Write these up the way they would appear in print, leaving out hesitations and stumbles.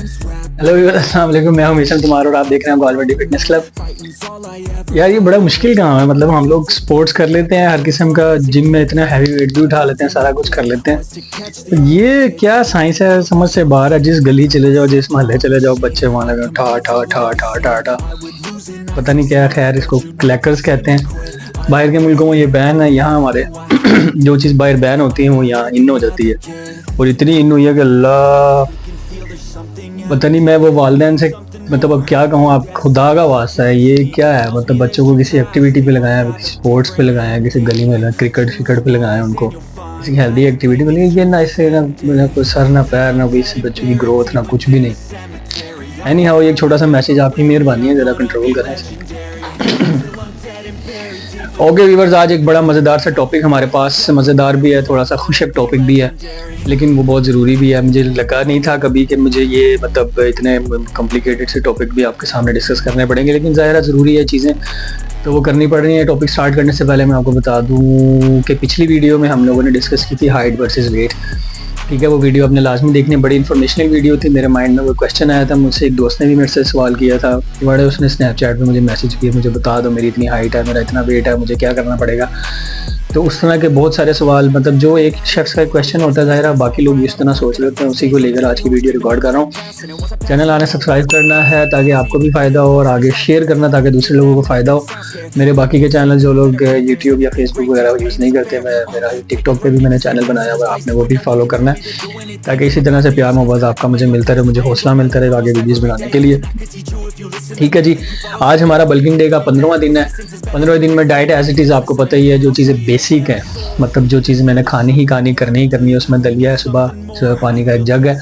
Hello viewers, अस्सलाम वालेकुम। मैं हूं मिशन कुमार और आप देख रहे हैं गॉलवर्डी फिटनेस क्लब। यार ये बड़ा मुश्किल काम है। मतलब हम लोग स्पोर्ट्स कर लेते हैं हर किस्म का, जिम में इतना हैवी वेट भी उठा लेते हैं, सारा कुछ कर लेते हैं। तो ये क्या साइंस है, समझ से बाहर है। जिस गली चले जाओ, जिस मोहल्ले चले जाओ, बच्चे वहां लगे ठा ठा ठा ठा ठा ठा, पता नहीं क्या। खैर, इसको क्लैकर्स कहते हैं। बाहर के मुल्कों में ये बैन है, यहाँ हमारे जो चीज़ बाहर बैन होती है वो यहाँ इन हो जाती है। और इतनी इन हुई है कि अल्लाह, पता नहीं। मैं वो वालिदैन से, मतलब अब क्या कहूँ, आप खुदा का वास्ता है, ये क्या है। मतलब बच्चों को किसी एक्टिविटी पे लगाया, किसी स्पोर्ट्स पे लगाया, किसी गली में क्रिकेट क्रिकेट पे लगाया, उनको किसी हेल्दी एक्टिविटी पे लगाया। ये ना, इससे ना कोई सर ना पैर, ना कोई इससे बच्चों की ग्रोथ, ना कुछ भी नहीं। एनी हाउ, एक छोटा सा मैसेज, आपकी मेहरबानी है, ज़रा कंट्रोल करें। ओके व्यूअर्स, आज एक बड़ा मज़ेदार सा टॉपिक हमारे पास, मज़ेदार भी है, थोड़ा सा खुशक टॉपिक भी है, लेकिन वो बहुत ज़रूरी भी है। मुझे लगा नहीं था कभी कि मुझे ये मतलब इतने कॉम्प्लिकेटेड से टॉपिक भी आपके सामने डिस्कस करने पड़ेंगे, लेकिन ज़ाहिर है ज़रूरी है चीज़ें, तो वो करनी पड़ रही है। टॉपिक स्टार्ट करने से पहले मैं आपको बता दूँ कि पिछली वीडियो में हम लोगों ने डिस्कस की थी हाइट वर्सेस वेट। ठीक है, वो वीडियो आपने लाजमी देखनी, बड़ी इन्फॉर्मेशनल वीडियो थी। मेरे माइंड में वो क्वेश्चन आया था, मुझसे एक दोस्त ने भी मेरे से सवाल किया था। बड़े उसने स्नैपचैट पे मुझे मैसेज किया, मुझे बता दो, मेरी इतनी हाइट है, मेरा इतना वेट है, मुझे क्या करना पड़ेगा। तो उस तरह के बहुत सारे सवाल, मतलब जो एक शख्स का क्वेश्चन होता है, ज़ाहिर है बाकी लोग इस तरह सोच लेते हैं, उसी को लेकर आज की वीडियो रिकॉर्ड कर रहा हूँ। चैनल आने सब्सक्राइब करना है ताकि आपको भी फ़ायदा हो, और आगे शेयर करना ताकि दूसरे लोगों को फ़ायदा हो। मेरे बाकी के चैनल, जो लोग यूट्यूब या फेसबुक वगैरह यूज़ नहीं करते, मेरा टिकटॉक पे भी मैंने चैनल बनाया हुआ, आपने वो भी फॉलो करना है ताकि इसी तरह से प्यार मोहब्बत आपका मुझे मिलता रहे, मुझे हौसला मिलता रहे आगे वीडियोज़ बनाने के लिए। ठीक है जी, आज हमारा बल्किंग डे का 15वां दिन है। 15वें दिन में डाइट एज इट इज़, आपको पता ही है, जो चीज़ें बेसिक है, मतलब जो चीज़ मैंने खानी ही खानी, करनी ही करनी है, उसमें दलिया है, सुबह पानी का एक जग है,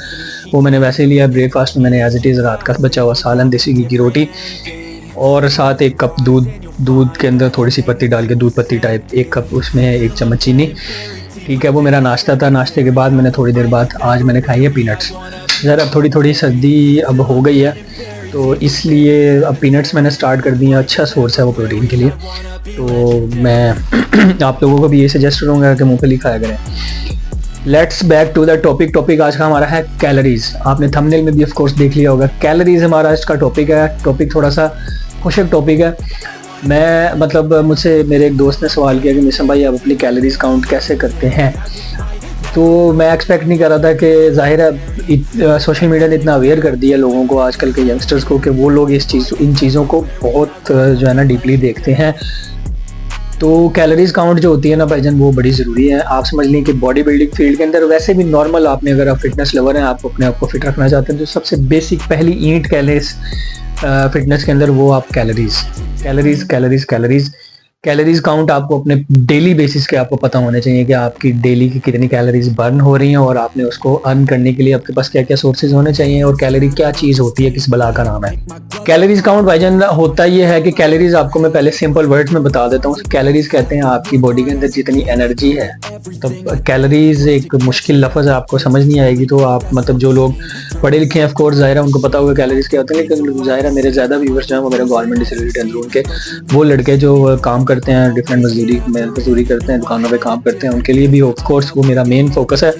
वो मैंने वैसे ही लिया। ब्रेकफास्ट में मैंने एज इट इज़ रात का बचा हुआ सालन, देसी घी की रोटी, और साथ 1 कप दूध, दूध के अंदर थोड़ी सी पत्ती डाल के, दूध पत्ती टाइप 1 कप, उसमें 1 चम्मच चीनी। ठीक है, वो मेरा नाश्ता था। नाश्ते के बाद मैंने थोड़ी देर बाद आज मैंने खाई है पीनट्स। ज़रा थोड़ी थोड़ी सर्दी अब हो गई है, तो इसलिए अब पीनट्स मैंने स्टार्ट कर दी है। अच्छा सोर्स है वो प्रोटीन के लिए, तो मैं आप लोगों को भी ये सजेस्ट करूँगा कि मूंगफली खाया करें। Let's back to the topic. Topic आज का हमारा है कैलोरीज। आपने थंबनेल में भी ऑफ कोर्स देख लिया होगा, कैलोरीज हमारा आज का टॉपिक है। टॉपिक थोड़ा सा खुशक टॉपिक है। मैं मतलब मुझसे मेरे एक दोस्त ने सवाल किया कि मिशन भाई, आप अपनी कैलोरीज काउंट कैसे करते हैं। तो मैं एक्सपेक्ट नहीं कर रहा था कि, जाहिर है सोशल मीडिया ने इतना अवेयर कर दिया लोगों को, आजकल के यंगस्टर्स को, कि वो लोग इन चीज़ों को बहुत जो है ना डीपली देखते हैं। तो कैलोरीज काउंट जो होती है ना भाईजान, वो बड़ी ज़रूरी है। आप समझ लें कि बॉडी बिल्डिंग फील्ड के अंदर, वैसे भी नॉर्मल, आपने अगर आप फिटनेस लवर हैं, आप अपने आप को फिट रखना चाहते हैं, तो सबसे बेसिक पहली ईंट कह लें फिटनेस के अंदर, वो आप calories calories calories calories calories count आपको अपने डेली बेसिस के आपको पता होने चाहिए कि आपकी डेली की कितनी कैलोरीज बर्न हो रही हैं, और आपने उसको अर्न करने के लिए आपके पास क्या क्या सोर्सेज होने चाहिए, और कैलोरी क्या चीज़ होती है, किस बला का नाम है। कैलोरीज काउंट भाईजान होता ये है कि कैलोरीज, आपको मैं पहले सिंपल वर्ड्स में बता देता हूँ। कैलोरीज कहते हैं आपकी बॉडी के अंदर जितनी एनर्जी है। तो कैलोरीज एक मुश्किल लफ्ज़ है, आपको समझ नहीं आएगी, तो आप मतलब जो लोग पढ़े लिखे हैं, ऑफकोर्स ज़ाहिर है उनको पता होगा कैलोरीज क्या होते हैं, लेकिन ज़ाहिर है मेरे ज़्यादा व्यूअर्स जो हैं वो मेरे गवर्नमेंट डिसएबिलिटी अंदर के वो लड़के जो काम करते हैं, डिफरेंट मजदूरी करते हैं, दुकानों पे काम करते हैं, उनके लिए भी ऑफ कोर्स वो मेरा मेन फोकस है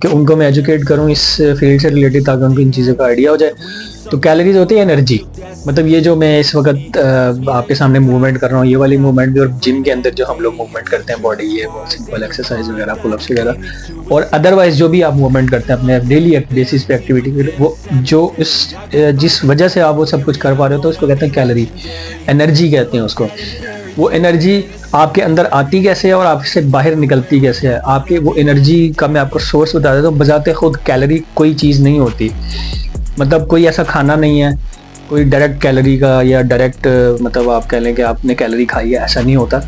कि उनको मैं एजुकेट करूं इस फील्ड से रिलेटेड, ताकि उनको इन चीज़ों का आइडिया हो जाए। तो कैलोरीज होती है एनर्जी। मतलब ये जो मैं इस वक्त आपके सामने मूवमेंट कर रहा हूँ, ये वाली मूवमेंट भी, और जिम के अंदर जो हम लोग मूवमेंट करते हैं बॉडी, ये बहुत सिंपल एक्सरसाइज वगैरह, पुलअप्स वगैरह, और अदरवाइज जो भी आप मूवमेंट करते हैं अपने डेली बेसिस पे एक्टिविटी, वो जो जिस वजह से आप वो सब कुछ कर पा रहे हो, तो उसको कहते हैं कैलोरी, एनर्जी कहते हैं उसको। वो एनर्जी आपके अंदर आती कैसे है और आपसे बाहर निकलती कैसे है, आपके वो एनर्जी का मैं आपको सोर्स बता देता हूँ। बजाते खुद कैलोरी कोई चीज़ नहीं होती, मतलब कोई ऐसा खाना नहीं है कोई डायरेक्ट कैलोरी का, या डायरेक्ट मतलब आप कह लें कि आपने कैलोरी खाई है, ऐसा नहीं होता।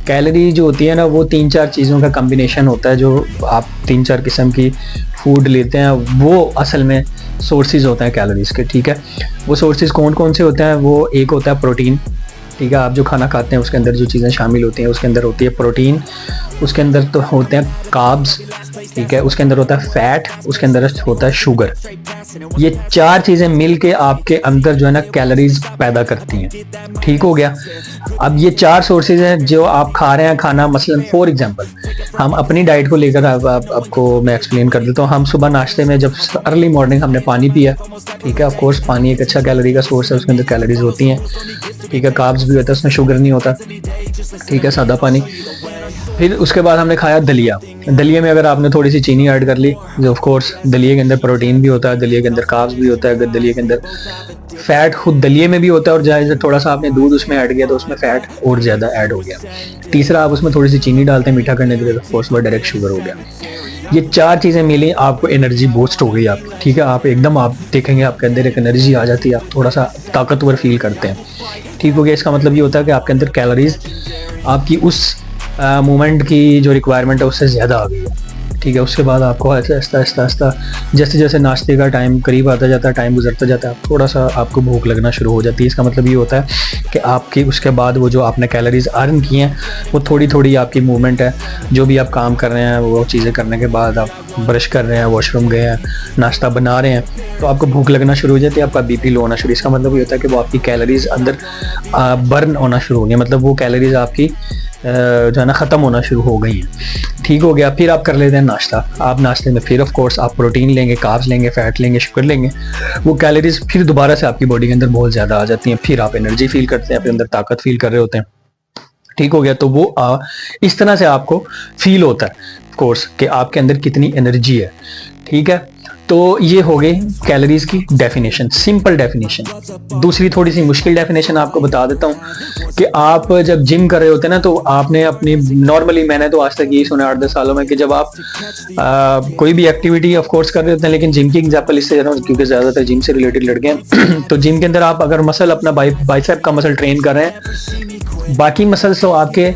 कैलोरी जो होती है ना, वो 3-4 चीज़ों का कम्बिनेशन होता है। जो आप 3-4 किस्म की फूड लेते हैं, वो असल में सोर्सेज होते हैं कैलोरीज के। ठीक है, वो सोर्सेज कौन कौन से होते हैं? वो एक होता है प्रोटीन। ठीक है, आप जो खाना खाते हैं उसके अंदर जो चीज़ें शामिल होती हैं, उसके अंदर होती है प्रोटीन, उसके अंदर तो होते हैं कार्ब्स, ठीक है, उसके अंदर होता है फैट, उसके अंदर होता है शुगर। ये 4 चीजें मिलके आपके अंदर जो है ना कैलोरीज पैदा करती हैं। ठीक हो गया। अब ये 4 सोर्सेज हैं जो आप खा रहे हैं खाना, मसलन फॉर एग्जांपल हम अपनी डाइट को लेकर आपको मैं एक्सप्लेन कर देता हूँ। हम सुबह नाश्ते में जब अर्ली मॉर्निंग हमने पानी पिया, ठीक है, ऑफ कोर्स पानी एक अच्छा कैलोरी का सोर्स है, उसके अंदर कैलोरीज होती हैं, ठीक है, कार्ब्स भी होता है, उसमें शुगर नहीं होता, ठीक है, सादा पानी। फिर उसके बाद हमने खाया दलिया। दलिया में अगर आपने थोड़ी सी चीनी ऐड कर ली, जो ऑफ कोर्स दलिया के अंदर प्रोटीन भी होता है, दलिया के अंदर कार्ब्स भी होता है, दलिया के अंदर फैट खुद दलिये में भी होता है, और जैसे थोड़ा सा आपने दूध उसमें ऐड किया तो उसमें फैट और ज्यादा ऐड हो गया। तीसरा, आप उसमें थोड़ी सी चीनी डालते हैं मीठा करने के लिए, ऑफ कोर्स वो डायरेक्ट शुगर हो गया। ये 4 चीजें मिली, आपको एनर्जी बूस्ट हो गई आपकी, ठीक है, आप एकदम आप देखेंगे आपके अंदर एक एनर्जी आ जाती है, आप थोड़ा सा ताकतवर फील करते हैं। ठीक हो गया। इसका मतलब ये होता है कि आपके अंदर कैलोरीज आपकी उस मोमेंट की जो रिक्वायरमेंट है उससे ज़्यादा आ गई है, ठीक है। उसके बाद आपको ऐसे आहिस्ता जैसे जैसे नाश्ते का टाइम करीब आता जाता है, टाइम गुजरता जाता है, थोड़ा सा आपको भूख लगना शुरू हो जाती है। इसका मतलब ये होता है कि आपकी उसके बाद वो जो आपने कैलोरीज अर्न की हैं वो थोड़ी थोड़ी आपकी मूवमेंट है, जो भी आप काम कर रहे हैं वो चीज़ें करने के बाद आप ब्रश कर रहे हैं, वॉशरूम गए हैं, नाश्ता बना रहे हैं, तो आपको भूख लगना शुरू हो जाती है, आपका बीपी लो होना शुरू। इसका मतलब ये होता है कि वो आपकी कैलोरीज अंदर बर्न होना शुरू हो गई, मतलब वो कैलोरीज आपकी जो है ना ख़त्म होना शुरू हो गई हैं। ठीक हो गया। फिर आप कर लेते हैं नाश्ता। आप नाश्ते में फिर ऑफ कोर्स आप प्रोटीन लेंगे, कार्ब्स लेंगे, फैट लेंगे, शुगर लेंगे, वो कैलोरीज फिर दोबारा से आपकी बॉडी के अंदर बहुत ज़्यादा आ जाती हैं। फिर आप एनर्जी फील करते हैं, अपने अंदर ताकत फील कर रहे होते हैं। ठीक हो गया। तो वो इस तरह से आपको फील होता है ऑफ कोर्स कि आपके अंदर कितनी एनर्जी है। ठीक है, तो ये हो गई कैलोरीज की डेफिनेशन, सिंपल डेफिनेशन। दूसरी थोड़ी सी मुश्किल डेफिनेशन आपको बता देता हूँ कि आप जब जिम कर रहे होते हैं ना, तो आपने अपनी नॉर्मली, मैंने तो आज तक यही सुना 8-10 सालों में, कि जब आप कोई भी एक्टिविटी ऑफ कोर्स कर रहे होते हैं, लेकिन जिम की एग्जांपल इससे रहा हूँ क्योंकि ज्यादातर जिम से रिलेटेड लड़के हैं तो जिम के अंदर आप अगर मसल अपना बाइसेप का मसल ट्रेन कर रहे हैं, बाकी मसल्स तो आपके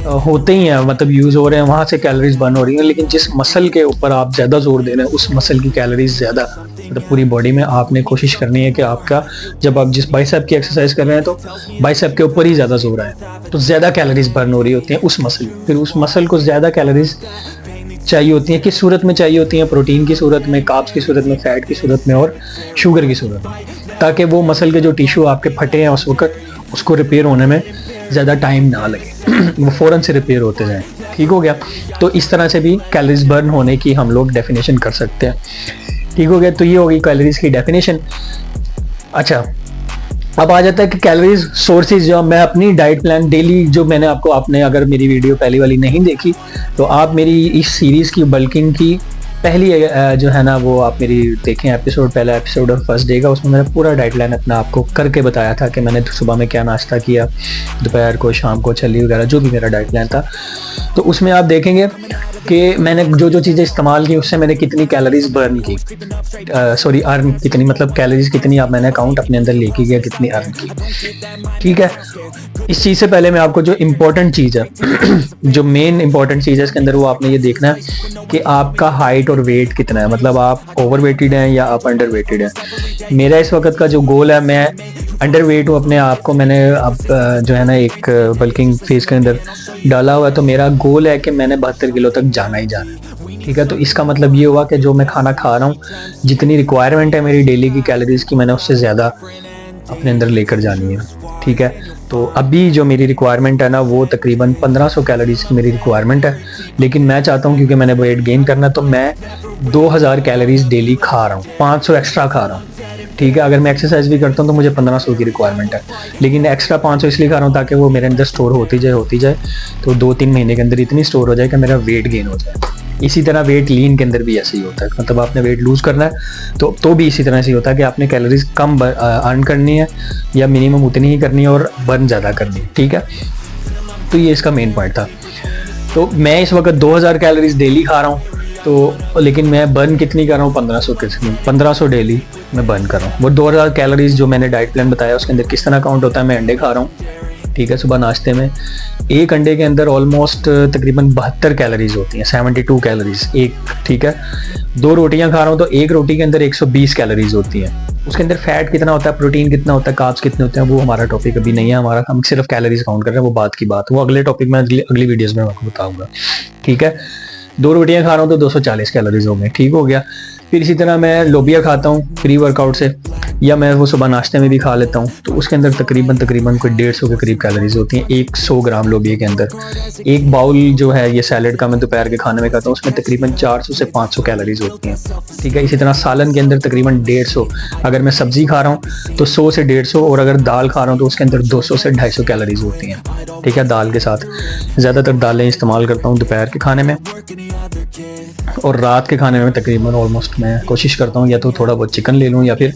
होते ही हैं, मतलब यूज हो रहे हैं, वहां से कैलोरीज बर्न हो रही हैं, लेकिन जिस मसल के ऊपर आप ज्यादा जोर दे रहे हैं उस मसल की कैलोरीज ज्यादा, मतलब पूरी बॉडी में आपने कोशिश करनी है कि आपका, जब आप जिस बाइसेप की एक्सरसाइज कर रहे हैं तो बाइसेप के ऊपर ही ज्यादा जोर आए, तो ज्यादा कैलोरीज बर्न हो रही होती हैं उस मसल। फिर उस मसल को ज्यादा कैलोरीज चाहिए होती हैं, किस सूरत में चाहिए होती हैं? प्रोटीन की सूरत में, कार्ब्स की सूरत में, फैट की सूरत में और शुगर की सूरत में, ताकि वो मसल के जो टिश्यू आपके फटे हैं उस वक्त उसको रिपेयर होने में ज़्यादा टाइम ना लगे वो फ़ौरन से रिपेयर होते जाएं। ठीक हो गया। तो इस तरह से भी कैलोरीज बर्न होने की हम लोग डेफिनेशन कर सकते हैं। ठीक हो गया। तो ये हो गई कैलोरीज की डेफिनेशन। अच्छा, अब आ जाता है कि कैलोरीज सोर्सेज। जो मैं अपनी डाइट प्लान डेली, जो मैंने आपने अगर मेरी वीडियो पहली वाली नहीं देखी तो आप मेरी इस सीरीज़ की बल्किंग की पहली जो है ना वो आप मेरी देखें एपिसोड, पहला एपिसोड और फर्स्ट डे का, उसमें मैंने पूरा डाइट प्लान अपना आपको करके बताया था कि मैंने सुबह में क्या नाश्ता किया, दोपहर को, शाम को, छली वगैरह जो भी मेरा डाइट प्लान था। तो उसमें आप देखेंगे कि मैंने जो जो चीज़ें इस्तेमाल की उससे मैंने कितनी कैलोरीज बर्न की, सॉरी अर्न कितनी, मतलब कैलोरीज कितनी आप मैंने अकाउंट अपने अंदर लेके गया, कितनी अर्न की। ठीक है। इस चीज़ से पहले मैं आपको जो इम्पोर्टेंट चीज़ है जो मेन इंपॉर्टेंट चीज़ है इसके अंदर, वो आपने ये देखना है कि आपका हाइट और वेट कितना है, मतलब आप ओवर वेटेड हैं या आप अंडर वेटेड हैं। मेरा इस वक्त का जो गोल है, मैं अंडर वेट हूँ अपने आप को, मैंने अब जो है ना एक बल्किंग फेज के अंदर डाला हुआ है, तो मेरा गोल है कि मैंने 72 किलो तक जाना ही जाना है। ठीक है। तो इसका मतलब ये हुआ कि जो मैं खाना खा रहा हूँ, जितनी रिक्वायरमेंट है मेरी डेली की कैलोरीज की, मैंने उससे ज़्यादा अपने अंदर लेकर जानी है। ठीक है। तो अभी जो मेरी रिक्वायरमेंट है ना वो तकरीबन 1500 कैलोरीज की मेरी रिक्वायरमेंट है, लेकिन मैं चाहता हूँ क्योंकि मैंने वेट गेन करना, तो मैं 2000 कैलोरीज डेली खा रहा हूँ, 500 एक्स्ट्रा खा रहा हूँ। ठीक है। अगर मैं एक्सरसाइज भी करता हूँ तो मुझे 1500 की रिक्वायरमेंट है, लेकिन एक्स्ट्रा 500 इसलिए खा रहा हूँ ताकि वो मेरे अंदर स्टोर होती जाए, तो 2-3 महीने के अंदर इतनी स्टोर हो जाए कि मेरा वेट गेन हो जाए। इसी तरह वेट लीन के अंदर भी ऐसे ही होता है, मतलब आपने वेट लूज करना है तो भी इसी तरह से होता है कि आपने कैलोरीज कम अर्न करनी है या मिनिमम उतनी ही करनी है और बर्न ज़्यादा करनी है। ठीक है। तो ये इसका मेन पॉइंट था। तो मैं इस वक्त 2000 कैलोरीज डेली खा रहा हूँ, तो लेकिन मैं बर्न कितनी कर रहा हूँ? 1500 डेली मैं बर्न कर रहा हूँ। वो 2000 कैलोरीज जो मैंने डाइट प्लान बताया उसके अंदर किस तरह काउंट होता है, मैं अंडे खा रहा हूँ। ठीक है। सुबह नाश्ते में एक अंडे के अंदर ऑलमोस्ट तकरीबन 72 कैलोरीज होती हैं, 72 कैलोरीज एक। ठीक है। 2 रोटियां खा रहा हूँ तो एक रोटी के अंदर 120 कैलोरीज होती हैं। उसके अंदर फैट कितना होता है, प्रोटीन कितना होता है, कार्ब्स कितने होते हैं, वो हमारा टॉपिक अभी नहीं है हमारा, हम सिर्फ कैलोरीज काउंट कर रहे हैं, वो बात की बात, वो अगले टॉपिक में अगली वीडियोस में आपको बताऊंगा। ठीक है। 2 रोटियां खा रहा हूँ तो 240 कैलोरीज हो गए, ठीक हो गया। फिर इसी तरह मैं लोबिया खाता हूँ प्री वर्कआउट से, या मैं वो सुबह नाश्ते में भी खा लेता हूँ, तो उसके अंदर तकरीबन कोई 150 के करीब कैलोरीज होती हैं 100 ग्राम लोबिया के अंदर। एक बाउल जो है ये सैलड का मैं दोपहर के खाने में खाता हूँ, उसमें तकरीबन 400 से 500 कैलोरीज होती हैं, ठीक है। इसी तरह सालन के अंदर तकरीबन 150, अगर मैं सब्जी खा रहा हूँ तो 100 से 150, और अगर दाल खा रहा हूँ तो उसके अंदर 200 से 250 कैलोरीज होती हैं, ठीक है। दाल के साथ ज़्यादातर दालें इस्तेमाल करता हूँ दोपहर के खाने में, और रात के खाने में तकरीबन ऑलमोस्ट मैं कोशिश करता हूँ या तो थोड़ा बहुत चिकन ले लूँ, या फिर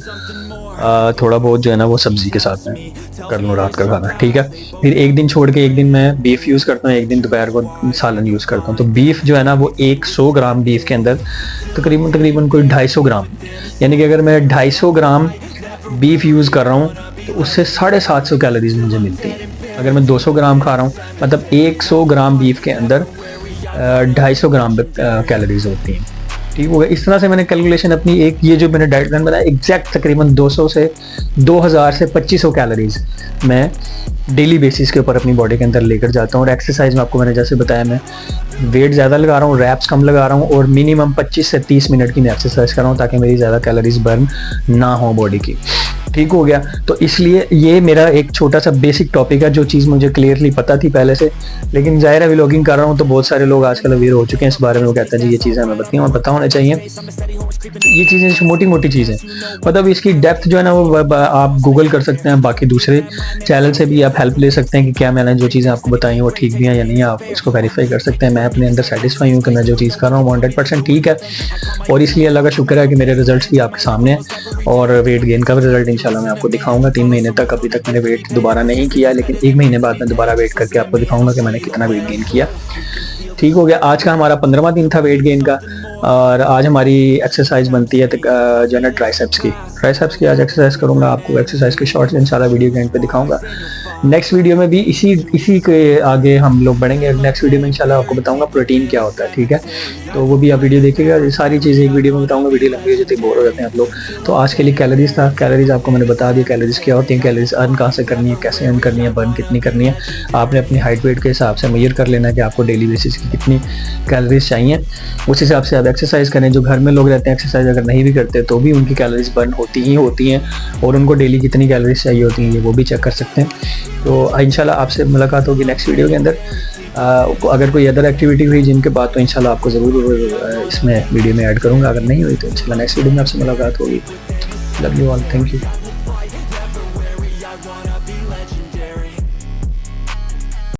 थोड़ा बहुत जो है ना वो सब्ज़ी के साथ में कर लूँ रात का खाना, ठीक है। फिर एक दिन छोड़ के एक दिन मैं बीफ यूज़ करता हूँ, एक दिन दोपहर को सालन यूज़ करता हूँ। तो बीफ जो है ना वो 100 ग्राम बीफ के अंदर तकरीबन कोई 250 ग्राम, यानी कि अगर मैं 250 ग्राम बीफ यूज़ कर रहा हूँ तो उससे 750 कैलोरीज मुझे मिलती है। अगर मैं 200 ग्राम खा रहा हूँ, मतलब 100 ग्राम बीफ के अंदर 250 ग्राम कैलोरीज होती हैं, ठीक हो गया। इस तरह से मैंने कैलकुलेशन अपनी एक ये जो मैंने डाइट प्लान बनाया एग्जैक्ट तकरीबन 200 से 2000 से 2500 कैलोरीज मैं डेली बेसिस के ऊपर अपनी बॉडी के अंदर लेकर जाता हूँ। और एक्सरसाइज में आपको मैंने जैसे बताया, मैं वेट ज़्यादा लगा रहा हूँ, रैप्स कम लगा रहा हूँ, और मिनिमम 25 से 30 मिनट की मैं एक्सरसाइज कर रहा हूँ ताकि मेरी ज़्यादा कैलोरीज बर्न ना हो बॉडी की, ठीक हो गया। तो इसलिए ये मेरा एक छोटा सा बेसिक टॉपिक है, जो चीज़ मुझे क्लियरली पता थी पहले से, लेकिन ज़ाहिर है व्लॉगिंग कर रहा हूँ तो बहुत सारे लोग आजकल अवेयर हो चुके हैं इस बारे में। वो कहते हैं जी ये चीज़ें हमें पता होना चाहिए। ये चीज़ें मोटी मोटी चीज़ें, मतलब इसकी डेप्थ जो है ना वो आप गूगल कर सकते हैं, बाकी दूसरे चैनल से भी आप हेल्प ले सकते हैं कि क्या मैंने जो चीज़ें आपको बताई हैं वो ठीक भी हैं या नहीं, आप उसको वेरीफाई कर सकते हैं। मैं अपने अंदर सेटिस्फाई हूँ कि मैं जो चीज़ कर रहा हूँ 100% ठीक है, और इसलिए अल्लाह का शुक्र है कि मेरे रिजल्ट्स भी आपके सामने हैं, और वेट गेन का भी रिजल्ट इंशाल्लाह मैं आपको दिखाऊंगा 3 महीने तक। अभी तक मैंने वेट दोबारा नहीं किया, लेकिन 1 महीने बाद मैं दोबारा वेट करके आपको दिखाऊंगा कि मैंने कितना वेट गेन किया, ठीक हो गया। आज का हमारा 15वां दिन था वेट गेन का, और आज हमारी एक्सरसाइज बनती है जो है ना ट्राइसेप्स की आज एक्सरसाइज करूँगा। आपको एक्सरसाइज के शॉर्ट्स इंशाल्लाह वीडियो के एंड पे दिखाऊंगा। नेक्स्ट वीडियो में भी इसी के आगे हम लोग बढ़ेंगे। नेक्स्ट वीडियो में इंशाल्लाह आपको बताऊंगा प्रोटीन क्या होता है, ठीक है। तो वो भी आप वीडियो देखिएगा, ये सारी चीज़ें एक वीडियो में बताऊंगा, वीडियो लंबी हो जाती है, बोर हो जाते हैं आप लोग। तो आज के लिए कैलोरीज था, कैलोरीज आपको मैंने बता दिया कैलोरीज क्या होती है, कैलोरीज अर्न कहाँ से करनी है, कैसे अर्न करनी है, बर्न कितनी करनी है। आपने अपनी हाइट वेट के हिसाब से मेजर कर लेना है कि आपको डेली बेसिस की कितनी कैलोरीज चाहिए, उस हिसाब से आप एक्सरसाइज करें। जो घर में लोग रहते हैं एक्सरसाइज अगर नहीं भी करते तो भी उनकी कैलोरीज बर्न होती हैं, और उनको डेली कितनी कैलोरीज चाहिए होती हैं ये वो भी चेक कर सकते हैं। तो इंशाल्लाह आपसे मुलाकात होगी नेक्स्ट वीडियो के अंदर। अगर कोई अदर एक्टिविटी हुई जिनके बाद तो इंशाल्लाह आपको ज़रूर इसमें वीडियो में ऐड करूँगा, अगर नहीं हुई तो इंशाल्लाह नेक्स्ट वीडियो में आपसे मुलाकात होगी। Love you all, thank you.